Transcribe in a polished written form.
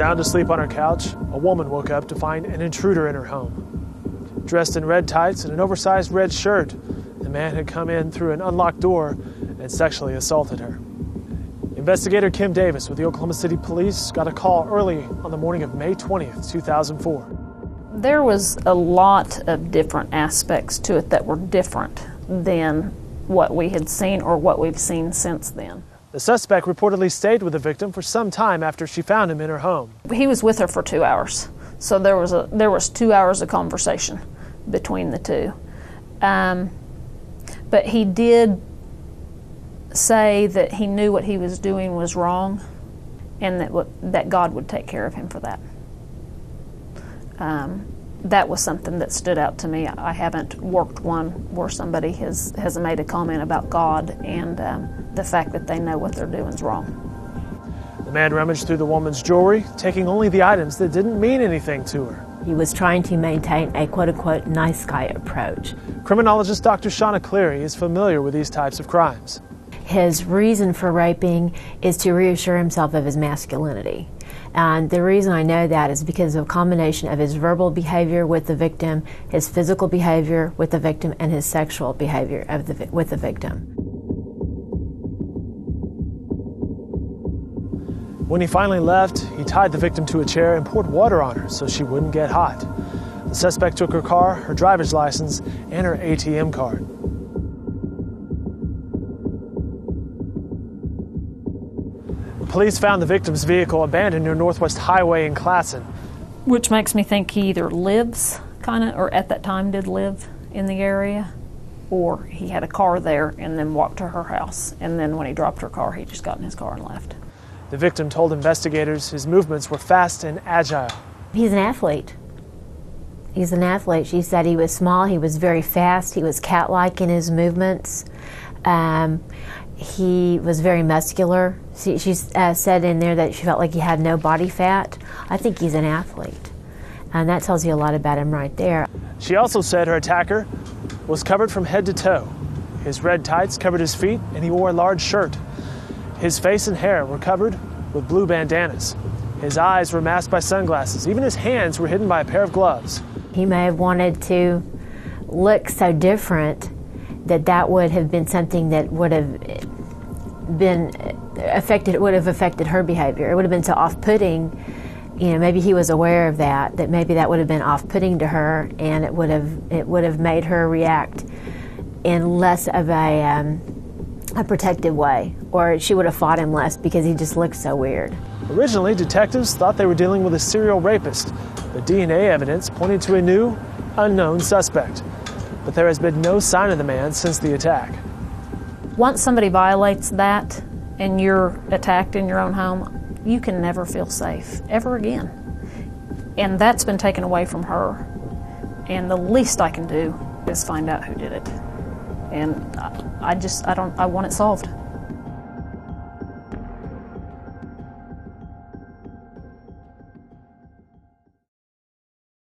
Sound asleep on her couch, a woman woke up to find an intruder in her home. Dressed in red tights and an oversized red shirt, the man had come in through an unlocked door and sexually assaulted her. Investigator Kim Davis with the Oklahoma City Police got a call early on the morning of May 20th, 2004. There was a lot of different aspects to it that were different than what we had seen or what we've seen since then. The suspect reportedly stayed with the victim for some time after she found him in her home. He was with her for 2 hours, so there was 2 hours of conversation between the two. But he did say that he knew what he was doing was wrong, and that God would take care of him for that. That was something that stood out to me. I haven't worked one where somebody has made a comment about God and the fact that they know what they're doing is wrong. The man rummaged through the woman's jewelry, taking only the items that didn't mean anything to her. He was trying to maintain a quote-unquote nice guy approach. Criminologist Dr. Shauna Cleary is familiar with these types of crimes. His reason for raping is to reassure himself of his masculinity. And the reason I know that is because of a combination of his verbal behavior with the victim, his physical behavior with the victim, and his sexual behavior with the victim. When he finally left, he tied the victim to a chair and poured water on her so she wouldn't get hot. The suspect took her car, her driver's license, and her ATM card. Police found the victim's vehicle abandoned near Northwest Highway in Classen. Which makes me think he either lives, or at that time did live in the area, or he had a car there and then walked to her house. And then when he dropped her car, he just got in his car and left. The victim told investigators his movements were fast and agile. He's an athlete. He's an athlete. She said he was small, he was very fast, he was cat-like in his movements. He was very muscular. She said in there that she felt like he had no body fat. I think he's an athlete. And that tells you a lot about him right there. She also said her attacker was covered from head to toe. His red tights covered his feet, and he wore a large shirt. His face and hair were covered with blue bandanas. His eyes were masked by sunglasses. Even his hands were hidden by a pair of gloves. He may have wanted to look so different that would have been something that would have affected her behavior. It would have been so off-putting. Maybe he was aware of that maybe that would have been off-putting to her, and it would have made her react in less of a protective way, or she would have fought him less because he just looked so weird. Originally, detectives thought they were dealing with a serial rapist, but DNA evidence pointed to a new, unknown suspect. But there has been no sign of the man since the attack. Once somebody violates that and you're attacked in your own home, you can never feel safe, ever again. And that's been taken away from her. And the least I can do is find out who did it. And I want it solved.